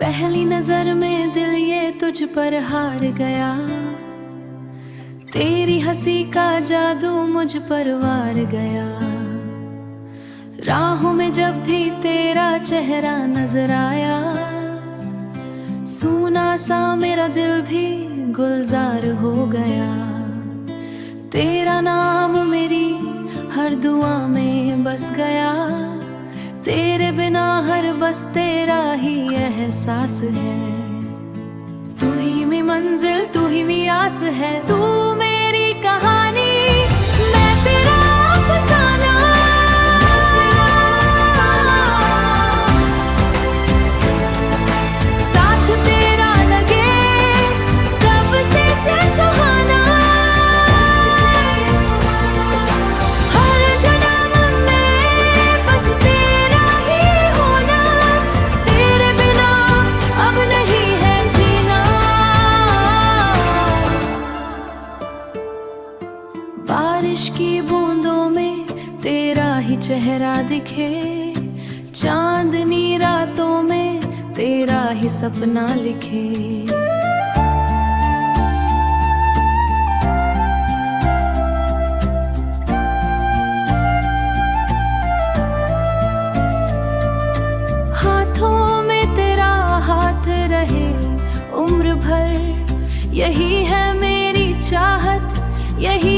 पहली नजर में दिल ये तुझ पर हार गया, तेरी हंसी का जादू मुझ पर वार गया। राहों में जब भी तेरा चेहरा नजर आया, सूना सा मेरा दिल भी गुलजार हो गया। तेरा नाम मेरी हर दुआ में बस गया, तेरे बिना हर बस तेरा ही एहसास है। तू ही मेरी मंजिल, तू ही मेरी आस है, तू मेरी कहानी, मैं तेरा अफसाना। साथ तेरा लगे सबसे सुहाना, हर जन्म में बस तेरा ही होना, तेरे बिना अब नहीं है जीना। बारिश की बूंदों में तेरा ही चेहरा दिखे, चांदनी रातों में तेरा ही सपना लिखे। हाथों में तेरा हाथ रहे उम्र भर, यही है मेरी चाहत, यही